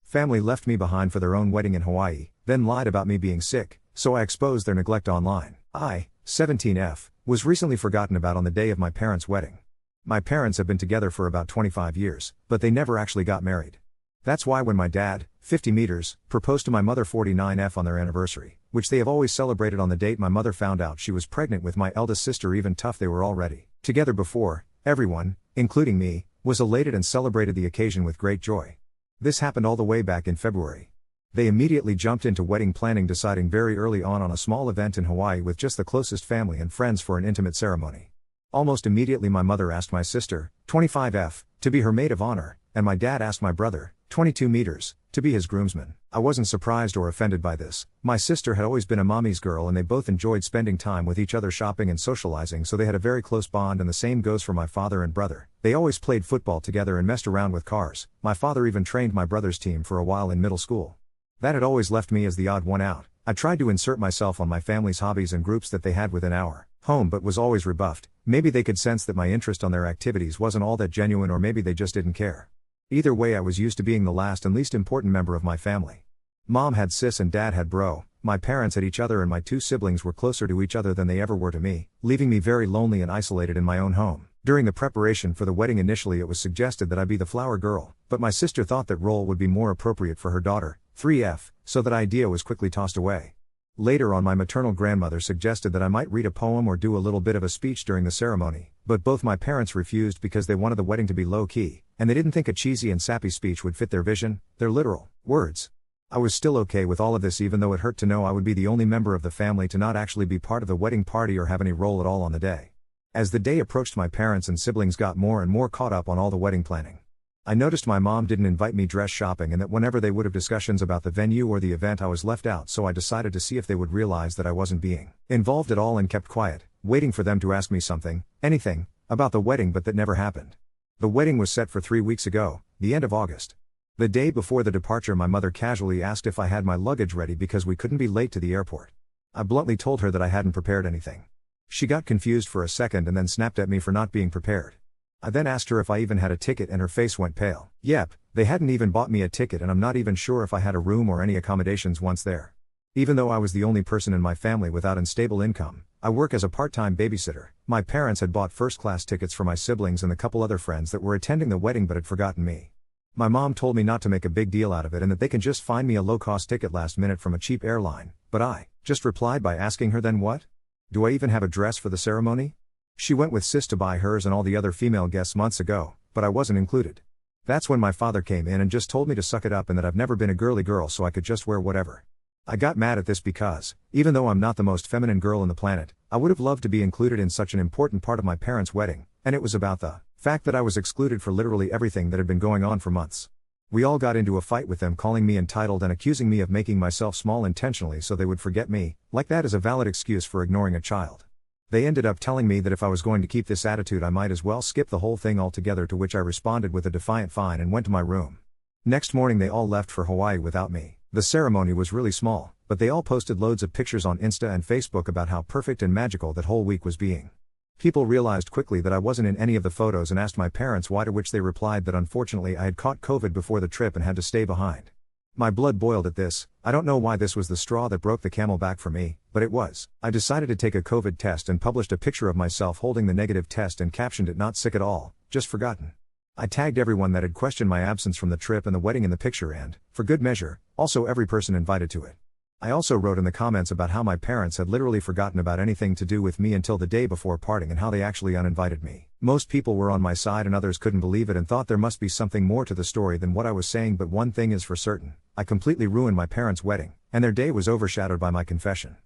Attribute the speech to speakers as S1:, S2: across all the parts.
S1: Family left me behind for their own wedding in Hawaii, then lied about me being sick, so I exposed their neglect online. I, 17F, was recently forgotten about on the day of my parents' wedding. My parents have been together for about 25 years, but they never actually got married. That's why when my dad, 50 meters, proposed to my mother 49F on their anniversary, which they have always celebrated on the date my mother found out she was pregnant with my eldest sister, even tough they were already together before, everyone, including me, was elated and celebrated the occasion with great joy. This happened all the way back in February. They immediately jumped into wedding planning, deciding very early on a small event in Hawaii with just the closest family and friends for an intimate ceremony. Almost immediately my mother asked my sister, 25F, to be her maid of honor, and my dad asked my brother, 22 meters, to be his groomsman. I wasn't surprised or offended by this. My sister had always been a mommy's girl and they both enjoyed spending time with each other, shopping and socializing, so they had a very close bond, and the same goes for my father and brother. They always played football together and messed around with cars. My father even trained my brother's team for a while in middle school. That had always left me as the odd one out. I tried to insert myself on my family's hobbies and groups that they had within our home, but was always rebuffed. Maybe they could sense that my interest on their activities wasn't all that genuine, or maybe they just didn't care. Either way, I was used to being the last and least important member of my family. Mom had sis and dad had bro, my parents had each other, and my two siblings were closer to each other than they ever were to me, leaving me very lonely and isolated in my own home. During the preparation for the wedding, initially it was suggested that I be the flower girl, but my sister thought that role would be more appropriate for her daughter, 3F, so that idea was quickly tossed away. Later on, my maternal grandmother suggested that I might read a poem or do a little bit of a speech during the ceremony, but both my parents refused because they wanted the wedding to be low-key, and they didn't think a cheesy and sappy speech would fit their vision, their literal words. I was still okay with all of this, even though it hurt to know I would be the only member of the family to not actually be part of the wedding party or have any role at all on the day. As the day approached, my parents and siblings got more and more caught up on all the wedding planning. I noticed my mom didn't invite me dress shopping, and that whenever they would have discussions about the venue or the event, I was left out, so I decided to see if they would realize that I wasn't being involved at all, and kept quiet, waiting for them to ask me something, anything, about the wedding, but that never happened. The wedding was set for 3 weeks ago, the end of August. The day before the departure, my mother casually asked if I had my luggage ready because we couldn't be late to the airport. I bluntly told her that I hadn't prepared anything. She got confused for a second and then snapped at me for not being prepared. I then asked her if I even had a ticket, and her face went pale. Yep, they hadn't even bought me a ticket, and I'm not even sure if I had a room or any accommodations once there. Even though I was the only person in my family without unstable income, I work as a part-time babysitter. My parents had bought first-class tickets for my siblings and the couple other friends that were attending the wedding but had forgotten me. My mom told me not to make a big deal out of it and that they can just find me a low-cost ticket last minute from a cheap airline, but I just replied by asking her, then what? Do I even have a dress for the ceremony? She went with sis to buy hers and all the other female guests months ago, but I wasn't included. That's when my father came in and just told me to suck it up and that I've never been a girly girl, so I could just wear whatever. I got mad at this because, even though I'm not the most feminine girl on the planet, I would have loved to be included in such an important part of my parents' wedding, and it was about the fact that I was excluded for literally everything that had been going on for months. We all got into a fight with them, calling me entitled and accusing me of making myself small intentionally so they would forget me, like that is a valid excuse for ignoring a child. They ended up telling me that if I was going to keep this attitude I might as well skip the whole thing altogether, to which I responded with a defiant fine and went to my room. Next morning they all left for Hawaii without me. The ceremony was really small, but they all posted loads of pictures on Insta and Facebook about how perfect and magical that whole week was being. People realized quickly that I wasn't in any of the photos and asked my parents why, to which they replied that unfortunately I had caught COVID before the trip and had to stay behind. My blood boiled at this. I don't know why this was the straw that broke the camel back for me, but it was. I decided to take a COVID test and published a picture of myself holding the negative test and captioned it, "Not sick at all, just forgotten." I tagged everyone that had questioned my absence from the trip and the wedding in the picture and, for good measure, also every person invited to it. I also wrote in the comments about how my parents had literally forgotten about anything to do with me until the day before parting and how they actually uninvited me. Most people were on my side and others couldn't believe it and thought there must be something more to the story than what I was saying, but one thing is for certain, I completely ruined my parents' wedding, and their day was overshadowed by my confession.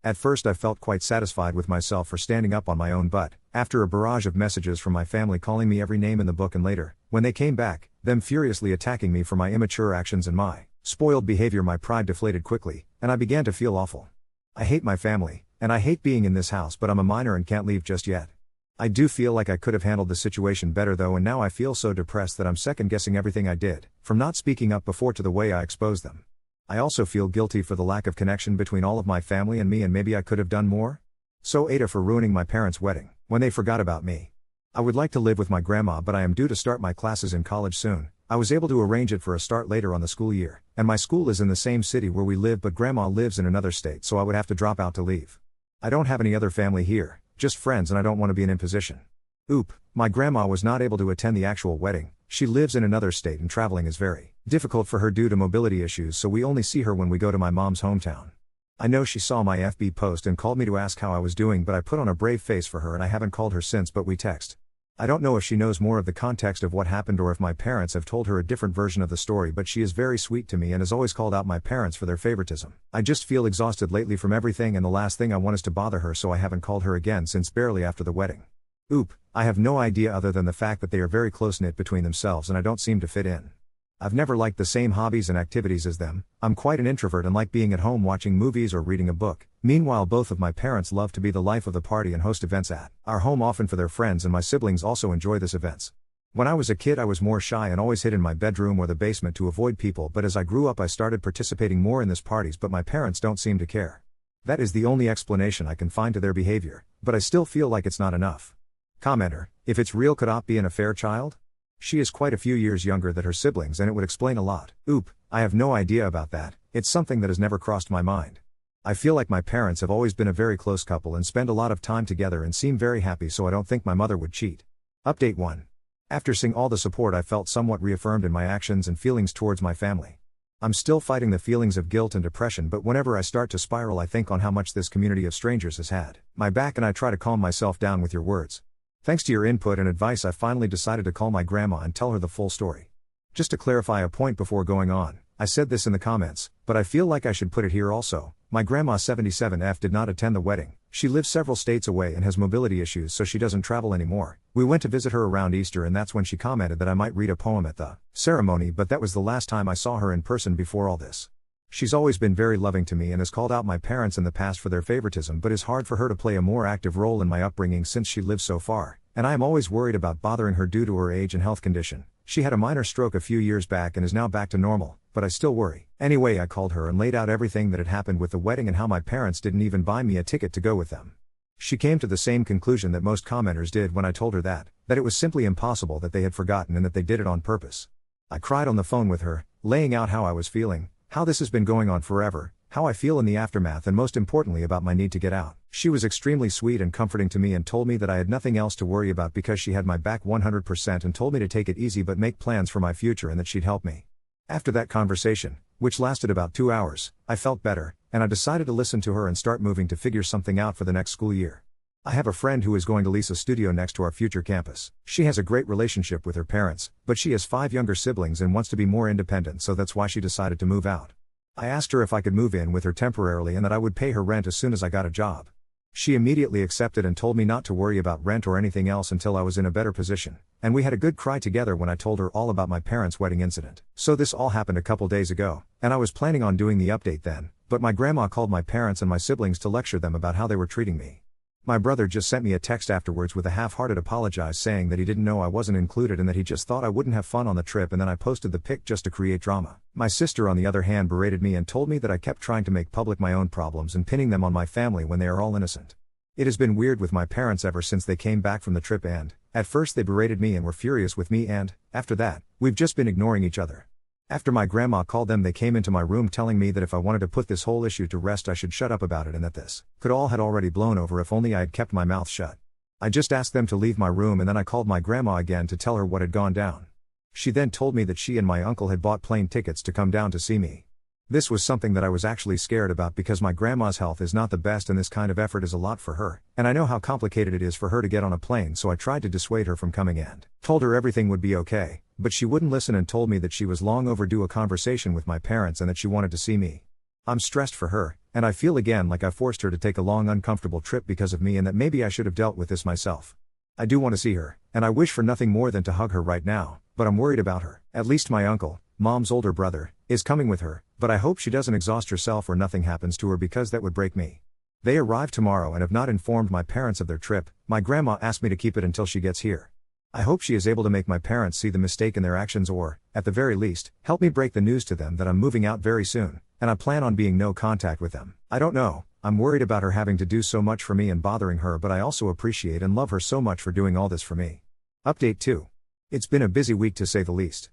S1: At first I felt quite satisfied with myself for standing up on my own, but after a barrage of messages from my family calling me every name in the book, and later, when they came back, them furiously attacking me for my immature actions and my spoiled behavior, my pride deflated quickly, and I began to feel awful. I hate my family, and I hate being in this house, but I'm a minor and can't leave just yet. I do feel like I could have handled the situation better though, and now I feel so depressed that I'm second-guessing everything I did, from not speaking up before to the way I exposed them. I also feel guilty for the lack of connection between all of my family and me, and maybe I could have done more? So Ada for ruining my parents' wedding, when they forgot about me. I would like to live with my grandma, but I am due to start my classes in college soon, I was able to arrange it for a start later on the school year, and my school is in the same city where we live but grandma lives in another state, so I would have to drop out to leave. I don't have any other family here, just friends, and I don't want to be an imposition. Oop, my grandma was not able to attend the actual wedding. She lives in another state and traveling is very difficult for her due to mobility issues, so we only see her when we go to my mom's hometown. I know she saw my FB post and called me to ask how I was doing, but I put on a brave face for her and I haven't called her since, but we text. I don't know if she knows more of the context of what happened or if my parents have told her a different version of the story, but she is very sweet to me and has always called out my parents for their favoritism. I just feel exhausted lately from everything, and the last thing I want is to bother her, so I haven't called her again since barely after the wedding. Oop, I have no idea other than the fact that they are very close-knit between themselves and I don't seem to fit in. I've never liked the same hobbies and activities as them. I'm quite an introvert and like being at home watching movies or reading a book. Meanwhile, both of my parents love to be the life of the party and host events at our home often for their friends, and my siblings also enjoy these events. When I was a kid, I was more shy and always hid in my bedroom or the basement to avoid people, but as I grew up I started participating more in these parties, but my parents don't seem to care. That is the only explanation I can find to their behavior, but I still feel like it's not enough. Commenter, if it's real, could Op be an affair child? She is quite a few years younger than her siblings and it would explain a lot. Oop, I have no idea about that. It's something that has never crossed my mind. I feel like my parents have always been a very close couple and spend a lot of time together and seem very happy, so I don't think my mother would cheat. Update 1. After seeing all the support, I felt somewhat reaffirmed in my actions and feelings towards my family. I'm still fighting the feelings of guilt and depression, but whenever I start to spiral I think on how much this community of strangers has had my back, and I try to calm myself down with your words. Thanks to your input and advice, I finally decided to call my grandma and tell her the full story. Just to clarify a point before going on, I said this in the comments, but I feel like I should put it here also. My grandma 77F did not attend the wedding. She lives several states away and has mobility issues, so she doesn't travel anymore. We went to visit her around Easter and that's when she commented that I might read a poem at the ceremony, but that was the last time I saw her in person before all this. She's always been very loving to me and has called out my parents in the past for their favoritism, but it's hard for her to play a more active role in my upbringing since she lives so far, and I am always worried about bothering her due to her age and health condition. She had a minor stroke a few years back and is now back to normal, but I still worry. Anyway, I called her and laid out everything that had happened with the wedding and how my parents didn't even buy me a ticket to go with them. She came to the same conclusion that most commenters did when I told her that it was simply impossible, that they had forgotten and that they did it on purpose. I cried on the phone with her, laying out how I was feeling, how this has been going on forever, how I feel in the aftermath, and most importantly about my need to get out. She was extremely sweet and comforting to me and told me that I had nothing else to worry about because she had my back 100%, and told me to take it easy but make plans for my future and that she'd help me. After that conversation, which lasted about 2 hours, I felt better, and I decided to listen to her and start moving to figure something out for the next school year. I have a friend who is going to lease a studio next to our future campus. She has a great relationship with her parents, but she has 5 younger siblings and wants to be more independent, so that's why she decided to move out. I asked her if I could move in with her temporarily and that I would pay her rent as soon as I got a job. She immediately accepted and told me not to worry about rent or anything else until I was in a better position, and we had a good cry together when I told her all about my parents' wedding incident. So this all happened a couple days ago, and I was planning on doing the update then, but my grandma called my parents and my siblings to lecture them about how they were treating me. My brother just sent me a text afterwards with a half-hearted apologize, saying that he didn't know I wasn't included and that he just thought I wouldn't have fun on the trip, and then I posted the pic just to create drama. My sister on the other hand berated me and told me that I kept trying to make public my own problems and pinning them on my family when they are all innocent. It has been weird with my parents ever since they came back from the trip, and at first they berated me and were furious with me, and after that, we've just been ignoring each other. After my grandma called them, they came into my room telling me that if I wanted to put this whole issue to rest I should shut up about it, and that this could all had already blown over if only I had kept my mouth shut. I just asked them to leave my room and then I called my grandma again to tell her what had gone down. She then told me that she and my uncle had bought plane tickets to come down to see me. This was something that I was actually scared about because my grandma's health is not the best and this kind of effort is a lot for her, and I know how complicated it is for her to get on a plane, so I tried to dissuade her from coming and told her everything would be okay, but she wouldn't listen and told me that she was long overdue a conversation with my parents and that she wanted to see me. I'm stressed for her, and I feel again like I forced her to take a long uncomfortable trip because of me and that maybe I should have dealt with this myself. I do want to see her, and I wish for nothing more than to hug her right now, but I'm worried about her. At least my uncle, Mom's older brother, is coming with her, but I hope she doesn't exhaust herself or nothing happens to her because that would break me. They arrive tomorrow and have not informed my parents of their trip. My grandma asked me to keep it until she gets here. I hope she is able to make my parents see the mistake in their actions, or, at the very least, help me break the news to them that I'm moving out very soon, and I plan on being no contact with them. I don't know, I'm worried about her having to do so much for me and bothering her, but I also appreciate and love her so much for doing all this for me. Update 2. It's been a busy week to say the least.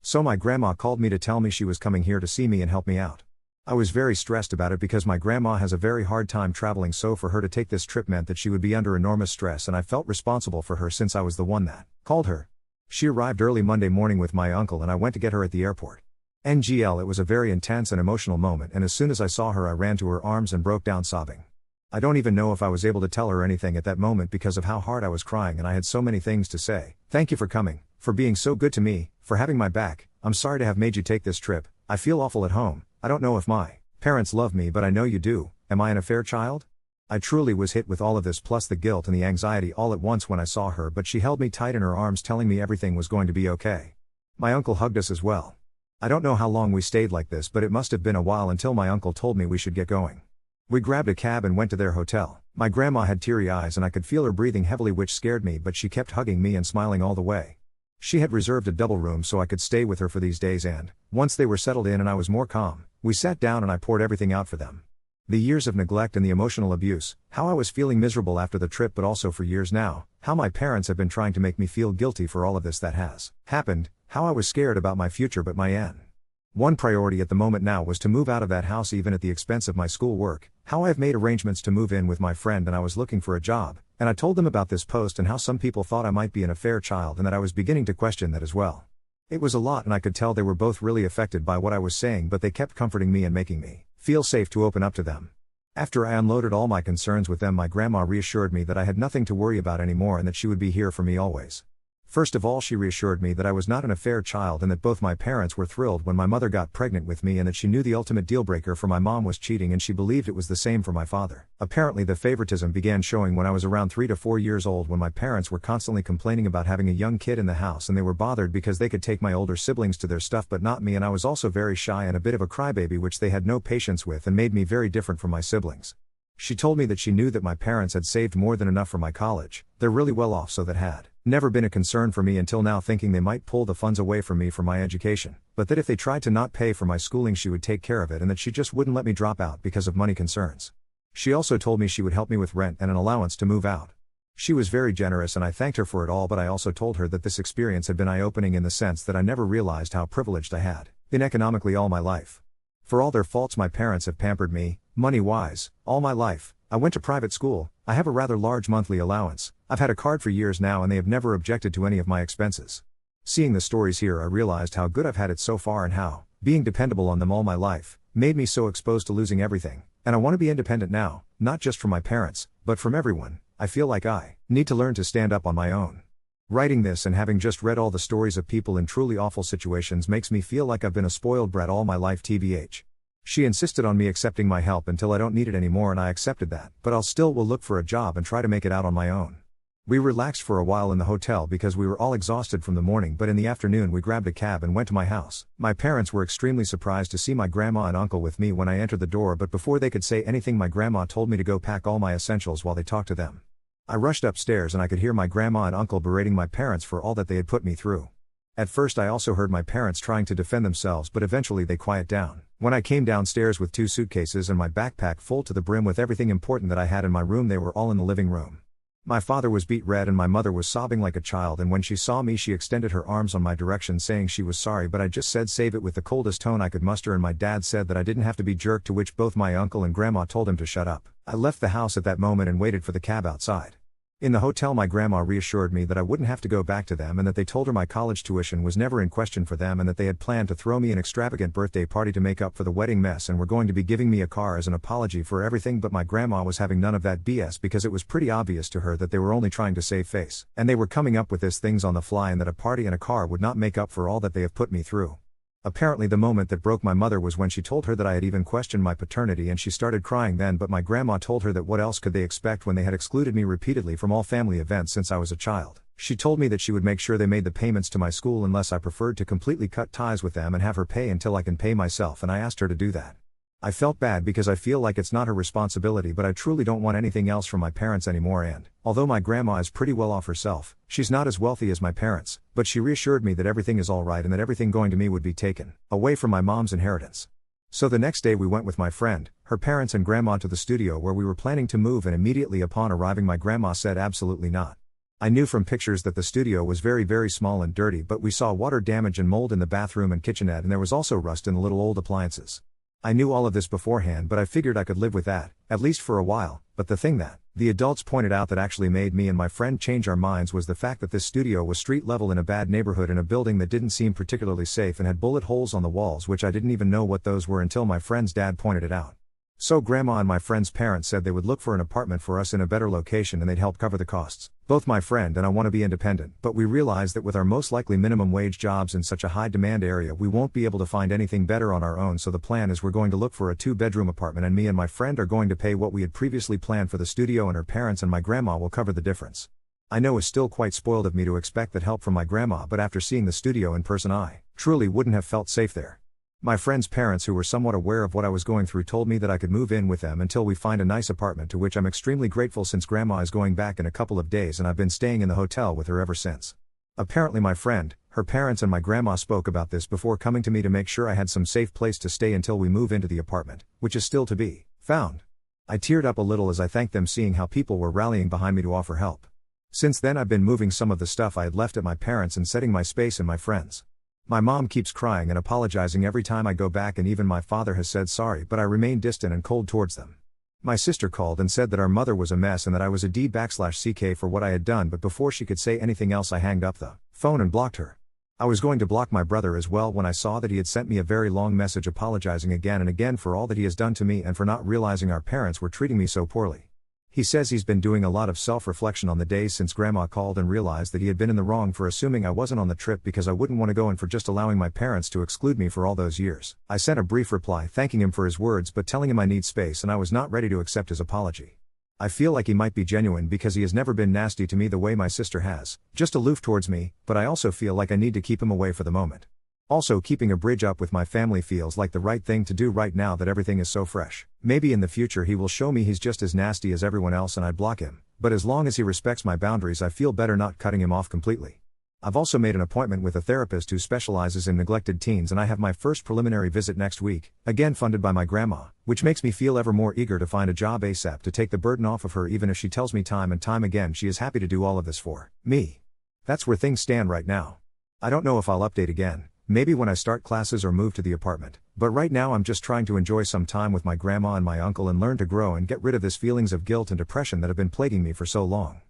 S1: So my grandma called me to tell me she was coming here to see me and help me out. I was very stressed about it because my grandma has a very hard time traveling, so for her to take this trip meant that she would be under enormous stress, and I felt responsible for her since I was the one that called her. She arrived early Monday morning with my uncle and I went to get her at the airport. NGL, it was a very intense and emotional moment, and as soon as I saw her I ran to her arms and broke down sobbing. I don't even know if I was able to tell her anything at that moment because of how hard I was crying, and I had so many things to say. Thank you for coming, for being so good to me, for having my back. I'm sorry to have made you take this trip. I feel awful at home. I don't know if my parents love me, but I know you do. Am I an affair child? I truly was hit with all of this, plus the guilt and the anxiety all at once when I saw her, but she held me tight in her arms telling me everything was going to be okay. My uncle hugged us as well. I don't know how long we stayed like this, but it must have been a while until my uncle told me we should get going. We grabbed a cab and went to their hotel. My grandma had teary eyes and I could feel her breathing heavily, which scared me, but she kept hugging me and smiling all the way. She had reserved a double room so I could stay with her for these days, and once they were settled in and I was more calm, we sat down and I poured everything out for them. The years of neglect and the emotional abuse, how I was feeling miserable after the trip, but also for years now, how my parents have been trying to make me feel guilty for all of this that has happened, how I was scared about my future, but my one priority at the moment now was to move out of that house even at the expense of my school work, how I have made arrangements to move in with my friend and I was looking for a job, and I told them about this post and how some people thought I might be an affair child and that I was beginning to question that as well. It was a lot and I could tell they were both really affected by what I was saying, but they kept comforting me and making me feel safe to open up to them. After I unloaded all my concerns with them, my grandma reassured me that I had nothing to worry about anymore and that she would be here for me always. First of all, she reassured me that I was not an affair child and that both my parents were thrilled when my mother got pregnant with me, and that she knew the ultimate dealbreaker for my mom was cheating and she believed it was the same for my father. Apparently the favoritism began showing when I was around 3 to 4 years old, when my parents were constantly complaining about having a young kid in the house, and they were bothered because they could take my older siblings to their stuff but not me, and I was also very shy and a bit of a crybaby, which they had no patience with and made me very different from my siblings. She told me that she knew that my parents had saved more than enough for my college. They're really well off, so that had never been a concern for me until now, thinking they might pull the funds away from me for my education, but that if they tried to not pay for my schooling she would take care of it, and that she just wouldn't let me drop out because of money concerns. She also told me she would help me with rent and an allowance to move out. She was very generous and I thanked her for it all, but I also told her that this experience had been eye-opening in the sense that I never realized how privileged I had been economically all my life. For all their faults, my parents have pampered me, money-wise, all my life. I went to private school, I have a rather large monthly allowance, I've had a card for years now, and they have never objected to any of my expenses. Seeing the stories here, I realized how good I've had it so far and how being dependable on them all my life made me so exposed to losing everything, and I want to be independent now, not just from my parents, but from everyone. I feel like I need to learn to stand up on my own. Writing this and having just read all the stories of people in truly awful situations makes me feel like I've been a spoiled brat all my life, tbh. She insisted on me accepting my help until I don't need it anymore, and I accepted that, but will look for a job and try to make it out on my own. We relaxed for a while in the hotel because we were all exhausted from the morning, but in the afternoon we grabbed a cab and went to my house. My parents were extremely surprised to see my grandma and uncle with me when I entered the door, but before they could say anything my grandma told me to go pack all my essentials while they talked to them. I rushed upstairs and I could hear my grandma and uncle berating my parents for all that they had put me through. At first I also heard my parents trying to defend themselves, but eventually they quieted down. When I came downstairs with 2 suitcases and my backpack full to the brim with everything important that I had in my room, they were all in the living room. My father was beet red and my mother was sobbing like a child, and when she saw me she extended her arms on my direction saying she was sorry, but I just said save it with the coldest tone I could muster, and my dad said that I didn't have to be jerked, to which both my uncle and grandma told him to shut up. I left the house at that moment and waited for the cab outside. In the hotel, my grandma reassured me that I wouldn't have to go back to them, and that they told her my college tuition was never in question for them, and that they had planned to throw me an extravagant birthday party to make up for the wedding mess and were going to be giving me a car as an apology for everything. But my grandma was having none of that BS, because it was pretty obvious to her that they were only trying to save face, and they were coming up with these things on the fly, and that a party and a car would not make up for all that they have put me through. Apparently the moment that broke my mother was when she told her that I had even questioned my paternity, and she started crying then, but my grandma told her that what else could they expect when they had excluded me repeatedly from all family events since I was a child. She told me that she would make sure they made the payments to my school unless I preferred to completely cut ties with them and have her pay until I can pay myself, and I asked her to do that. I felt bad because I feel like it's not her responsibility, but I truly don't want anything else from my parents anymore, and although my grandma is pretty well off herself, she's not as wealthy as my parents, but she reassured me that everything is alright and that everything going to me would be taken away from my mom's inheritance. So the next day we went with my friend, her parents and grandma to the studio where we were planning to move, and immediately upon arriving my grandma said absolutely not. I knew from pictures that the studio was very small and dirty, but we saw water damage and mold in the bathroom and kitchenette, and there was also rust in the little old appliances. I knew all of this beforehand, but I figured I could live with that, at least for a while. But the thing that the adults pointed out that actually made me and my friend change our minds was the fact that this studio was street level in a bad neighborhood in a building that didn't seem particularly safe and had bullet holes on the walls, which I didn't even know what those were until my friend's dad pointed it out. So Grandma and my friend's parents said they would look for an apartment for us in a better location and they'd help cover the costs. Both my friend and I want to be independent, but we realize that with our most likely minimum wage jobs in such a high demand area, we won't be able to find anything better on our own. So the plan is we're going to look for a 2-bedroom apartment, and me and my friend are going to pay what we had previously planned for the studio, and her parents and my grandma will cover the difference. I know it's still quite spoiled of me to expect that help from my grandma, but after seeing the studio in person, I truly wouldn't have felt safe there. My friend's parents, who were somewhat aware of what I was going through, told me that I could move in with them until we find a nice apartment, to which I'm extremely grateful since Grandma is going back in a couple of days and I've been staying in the hotel with her ever since. Apparently my friend, her parents and my grandma spoke about this before coming to me to make sure I had some safe place to stay until we move into the apartment, which is still to be found. I teared up a little as I thanked them, seeing how people were rallying behind me to offer help. Since then I've been moving some of the stuff I had left at my parents' and setting my space in my friend's. My mom keeps crying and apologizing every time I go back, and even my father has said sorry, but I remain distant and cold towards them. My sister called and said that our mother was a mess and that I was a D/CK for what I had done, but before she could say anything else I hanged up the phone and blocked her. I was going to block my brother as well when I saw that he had sent me a very long message apologizing again and again for all that he has done to me and for not realizing our parents were treating me so poorly. He says he's been doing a lot of self-reflection on the days since Grandma called and realized that he had been in the wrong for assuming I wasn't on the trip because I wouldn't want to go, and for just allowing my parents to exclude me for all those years. I sent a brief reply thanking him for his words but telling him I need space and I was not ready to accept his apology. I feel like he might be genuine because he has never been nasty to me the way my sister has, just aloof towards me, but I also feel like I need to keep him away for the moment. Also, keeping a bridge up with my family feels like the right thing to do right now that everything is so fresh. Maybe in the future he will show me he's just as nasty as everyone else and I'd block him, but as long as he respects my boundaries I feel better not cutting him off completely. I've also made an appointment with a therapist who specializes in neglected teens, and I have my first preliminary visit next week, again funded by my grandma, which makes me feel ever more eager to find a job ASAP to take the burden off of her, even if she tells me time and time again she is happy to do all of this for me. That's where things stand right now. I don't know if I'll update again. Maybe when I start classes or move to the apartment, but right now I'm just trying to enjoy some time with my grandma and my uncle and learn to grow and get rid of this feelings of guilt and depression that have been plaguing me for so long.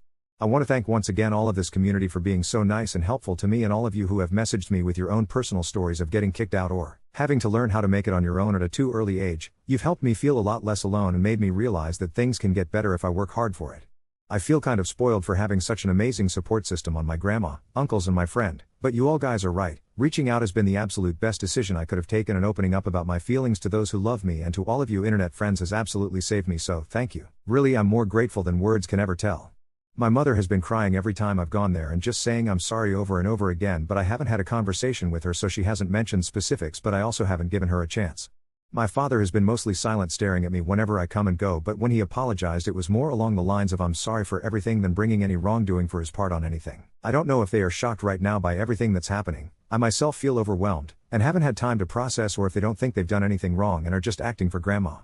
S1: I want to thank once again all of this community for being so nice and helpful to me, and all of you who have messaged me with your own personal stories of getting kicked out or having to learn how to make it on your own at a too early age. You've helped me feel a lot less alone and made me realize that things can get better if I work hard for it. I feel kind of spoiled for having such an amazing support system on my grandma, uncles and my friend, but you all guys are right. Reaching out has been the absolute best decision I could have taken, and opening up about my feelings to those who love me and to all of you internet friends has absolutely saved me, so thank you. Really, I'm more grateful than words can ever tell. My mother has been crying every time I've gone there and just saying I'm sorry over and over again, but I haven't had a conversation with her, so she hasn't mentioned specifics, but I also haven't given her a chance. My father has been mostly silent, staring at me whenever I come and go, but when he apologized it was more along the lines of I'm sorry for everything than bringing any wrongdoing for his part on anything. I don't know if they are shocked right now by everything that's happening. I myself feel overwhelmed, and haven't had time to process, or if they don't think they've done anything wrong and are just acting for grandma.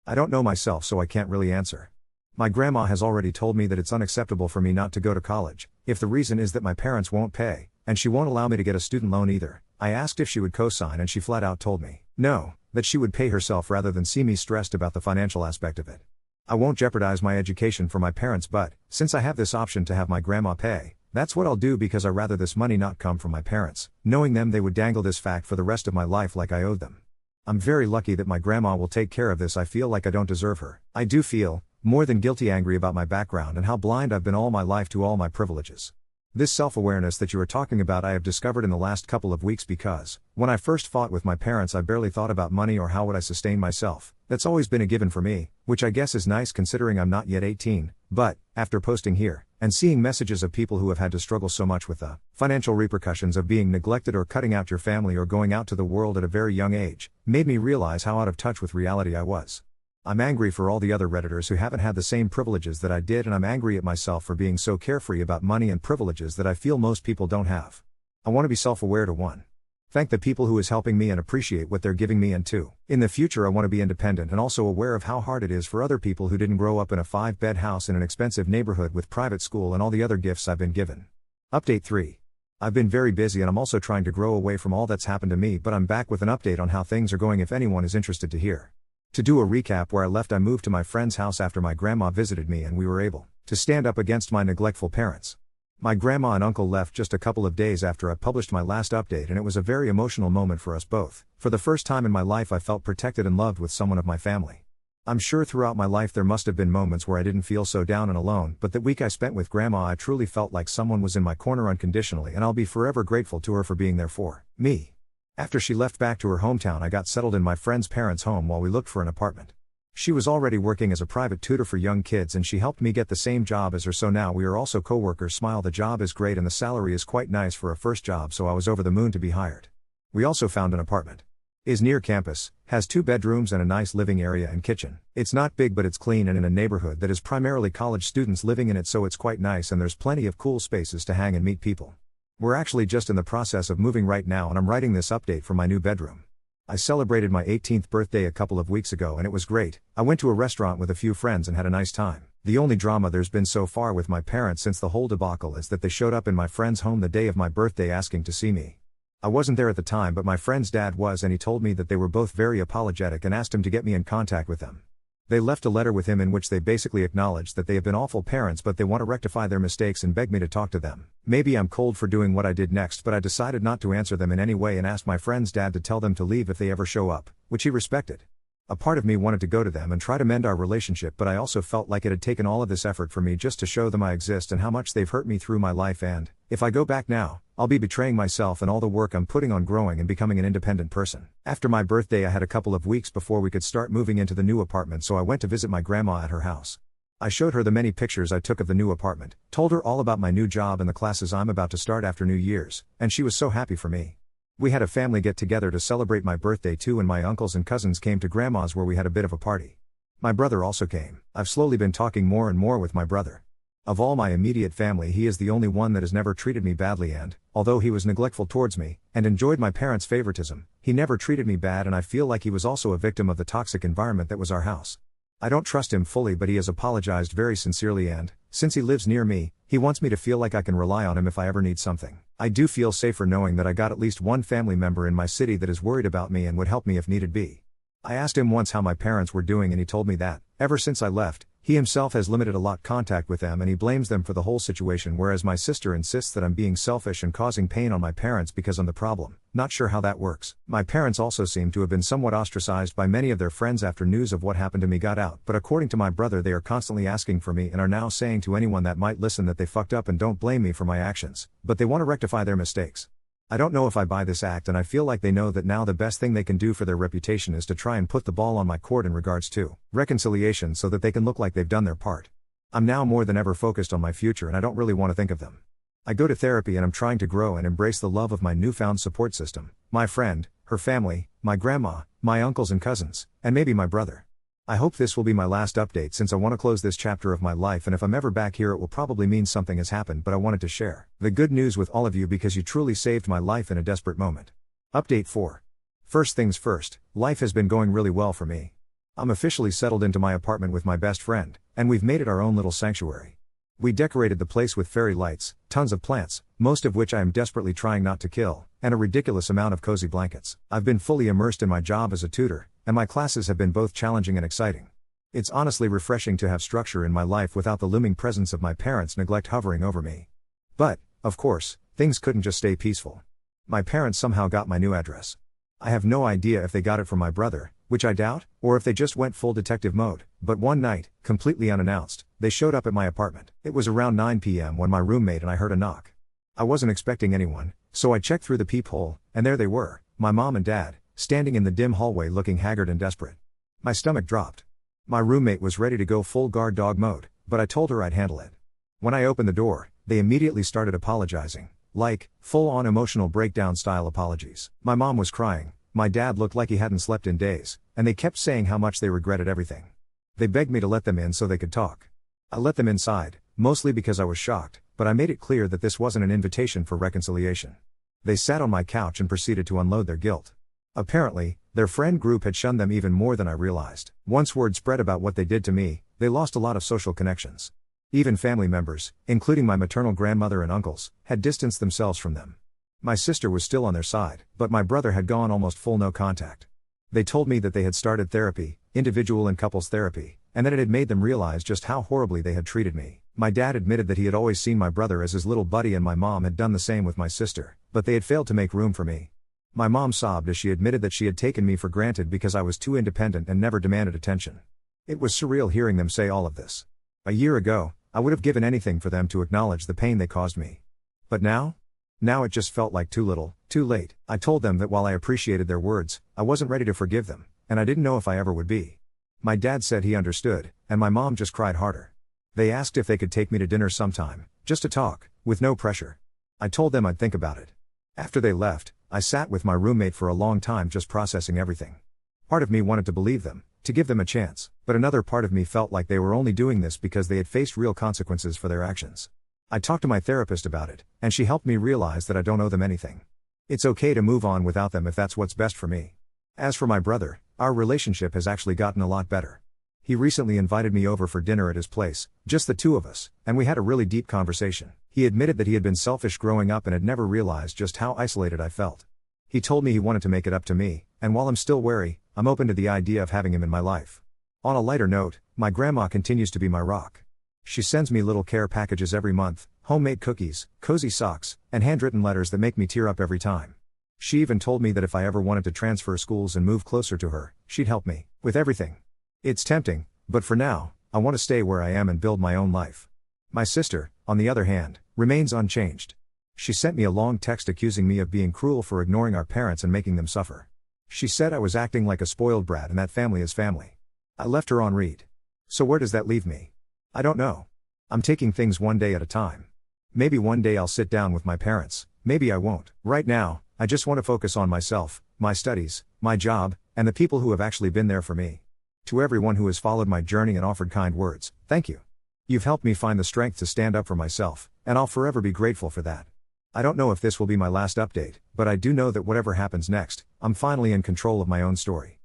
S1: I don't know myself, so I can't really answer. My grandma has already told me that it's unacceptable for me not to go to college, if the reason is that my parents won't pay, and she won't allow me to get a student loan either. I asked if she would co-sign and she flat out told me no, that she would pay herself rather than see me stressed about the financial aspect of it. I won't jeopardize my education for my parents, but since I have this option to have my grandma pay, that's what I'll do, because I rather this money not come from my parents, knowing them they would dangle this fact for the rest of my life like I owed them. I'm very lucky that my grandma will take care of this. I feel like I don't deserve her. I do feel more than guilty angry about my background and how blind I've been all my life to all my privileges. This self-awareness that you are talking about I have discovered in the last couple of weeks, because when I first fought with my parents I barely thought about money or how would I sustain myself. That's always been a given for me, which I guess is nice considering I'm not yet 18, but after posting here and seeing messages of people who have had to struggle so much with the financial repercussions of being neglected or cutting out your family or going out to the world at a very young age, made me realize how out of touch with reality I was. I'm angry for all the other Redditors who haven't had the same privileges that I did, and I'm angry at myself for being so carefree about money and privileges that I feel most people don't have. I want to be self-aware to 1. Thank the people who is helping me and appreciate what they're giving me, and 2. In the future I want to be independent and also aware of how hard it is for other people who didn't grow up in a 5-bed house in an expensive neighborhood with private school and all the other gifts I've been given. Update 3. I've been very busy and I'm also trying to grow away from all that's happened to me, but I'm back with an update on how things are going if anyone is interested to hear. To do a recap where I left, I moved to my friend's house after my grandma visited me and we were able to stand up against my neglectful parents. My grandma and uncle left just a couple of days after I published my last update, and it was a very emotional moment for us both. For the first time in my life I felt protected and loved with someone of my family. I'm sure throughout my life there must have been moments where I didn't feel so down and alone, but that week I spent with grandma I truly felt like someone was in my corner unconditionally, and I'll be forever grateful to her for being there for me. After she left back to her hometown, I got settled in my friend's parents' home while we looked for an apartment. She was already working as a private tutor for young kids and she helped me get the same job as her, so now we are also co-workers. Smile, the job is great and the salary is quite nice for a first job, so I was over the moon to be hired. We also found an apartment. Is near campus, has 2 bedrooms and a nice living area and kitchen. It's not big but it's clean and in a neighborhood that is primarily college students living in it, so it's quite nice and there's plenty of cool spaces to hang and meet people. We're actually just in the process of moving right now and I'm writing this update for my new bedroom. I celebrated my 18th birthday a couple of weeks ago and it was great. I went to a restaurant with a few friends and had a nice time. The only drama there's been so far with my parents since the whole debacle is that they showed up in my friend's home the day of my birthday asking to see me. I wasn't there at the time, but my friend's dad was, and he told me that they were both very apologetic and asked him to get me in contact with them. They left a letter with him in which they basically acknowledged that they have been awful parents but they want to rectify their mistakes and beg me to talk to them. Maybe I'm cold for doing what I did next, but I decided not to answer them in any way and asked my friend's dad to tell them to leave if they ever show up, which he respected. A part of me wanted to go to them and try to mend our relationship, but I also felt like it had taken all of this effort for me just to show them I exist and how much they've hurt me through my life, and if I go back now, I'll be betraying myself and all the work I'm putting on growing and becoming an independent person. After my birthday I had a couple of weeks before we could start moving into the new apartment, so I went to visit my grandma at her house. I showed her the many pictures I took of the new apartment, told her all about my new job and the classes I'm about to start after New Year's, and she was so happy for me. We had a family get together to celebrate my birthday too, and my uncles and cousins came to grandma's where we had a bit of a party. My brother also came. I've slowly been talking more and more with my brother. Of all my immediate family he is the only one that has never treated me badly, and, although he was neglectful towards me, and enjoyed my parents' favoritism, he never treated me bad, and I feel like he was also a victim of the toxic environment that was our house. I don't trust him fully, but he has apologized very sincerely, and, since he lives near me, he wants me to feel like I can rely on him if I ever need something. I do feel safer knowing that I got at least one family member in my city that is worried about me and would help me if needed be. I asked him once how my parents were doing and he told me that, ever since I left, he himself has limited a lot contact with them and he blames them for the whole situation, whereas my sister insists that I'm being selfish and causing pain on my parents because I'm the problem. Not sure how that works. My parents also seem to have been somewhat ostracized by many of their friends after news of what happened to me got out, but according to my brother they are constantly asking for me and are now saying to anyone that might listen that they fucked up and don't blame me for my actions, but they want to rectify their mistakes. I don't know if I buy this act, and I feel like they know that now the best thing they can do for their reputation is to try and put the ball on my court in regards to reconciliation so that they can look like they've done their part. I'm now more than ever focused on my future and I don't really want to think of them. I go to therapy and I'm trying to grow and embrace the love of my newfound support system, my friend, her family, my grandma, my uncles and cousins, and maybe my brother. I hope this will be my last update since I want to close this chapter of my life, and if I'm ever back here it will probably mean something has happened, but I wanted to share the good news with all of you because you truly saved my life in a desperate moment. Update 4. First things first, life has been going really well for me. I'm officially settled into my apartment with my best friend, and we've made it our own little sanctuary. We decorated the place with fairy lights, tons of plants, most of which I am desperately trying not to kill, and a ridiculous amount of cozy blankets. I've been fully immersed in my job as a tutor, and my classes have been both challenging and exciting. It's honestly refreshing to have structure in my life without the looming presence of my parents' neglect hovering over me. But, of course, things couldn't just stay peaceful. My parents somehow got my new address. I have no idea if they got it from my brother, which I doubt, or if they just went full detective mode, but one night, completely unannounced, they showed up at my apartment. It was around 9 p.m. when my roommate and I heard a knock. I wasn't expecting anyone, so I checked through the peephole, and there they were, my mom and dad, standing in the dim hallway looking haggard and desperate. My stomach dropped. My roommate was ready to go full guard dog mode, but I told her I'd handle it. When I opened the door, they immediately started apologizing, like, full-on emotional breakdown style apologies. My mom was crying, my dad looked like he hadn't slept in days, and they kept saying how much they regretted everything. They begged me to let them in so they could talk. I let them inside, mostly because I was shocked, but I made it clear that this wasn't an invitation for reconciliation. They sat on my couch and proceeded to unload their guilt. Apparently, their friend group had shunned them even more than I realized. Once word spread about what they did to me, they lost a lot of social connections. Even family members, including my maternal grandmother and uncles, had distanced themselves from them. My sister was still on their side, but my brother had gone almost full no contact. They told me that they had started therapy, individual and couples therapy, and that it had made them realize just how horribly they had treated me. My dad admitted that he had always seen my brother as his little buddy and my mom had done the same with my sister, but they had failed to make room for me. My mom sobbed as she admitted that she had taken me for granted because I was too independent and never demanded attention. It was surreal hearing them say all of this. A year ago, I would have given anything for them to acknowledge the pain they caused me. But now? Now it just felt like too little, too late. I told them that while I appreciated their words, I wasn't ready to forgive them, and I didn't know if I ever would be. My dad said he understood, and my mom just cried harder. They asked if they could take me to dinner sometime, just to talk, with no pressure. I told them I'd think about it. After they left, I sat with my roommate for a long time just processing everything. Part of me wanted to believe them, to give them a chance, but another part of me felt like they were only doing this because they had faced real consequences for their actions. I talked to my therapist about it, and she helped me realize that I don't owe them anything. It's okay to move on without them if that's what's best for me. As for my brother, our relationship has actually gotten a lot better. He recently invited me over for dinner at his place, just the two of us, and we had a really deep conversation. He admitted that he had been selfish growing up and had never realized just how isolated I felt. He told me he wanted to make it up to me, and while I'm still wary, I'm open to the idea of having him in my life. On a lighter note, my grandma continues to be my rock. She sends me little care packages every month, homemade cookies, cozy socks, and handwritten letters that make me tear up every time. She even told me that if I ever wanted to transfer schools and move closer to her, she'd help me with everything. It's tempting, but for now, I want to stay where I am and build my own life. My sister, on the other hand, remains unchanged. She sent me a long text accusing me of being cruel for ignoring our parents and making them suffer. She said I was acting like a spoiled brat and that family is family. I left her on read. So where does that leave me? I don't know. I'm taking things one day at a time. Maybe one day I'll sit down with my parents, maybe I won't. Right now, I just want to focus on myself, my studies, my job, and the people who have actually been there for me. To everyone who has followed my journey and offered kind words, thank you. You've helped me find the strength to stand up for myself, and I'll forever be grateful for that. I don't know if this will be my last update, but I do know that whatever happens next, I'm finally in control of my own story.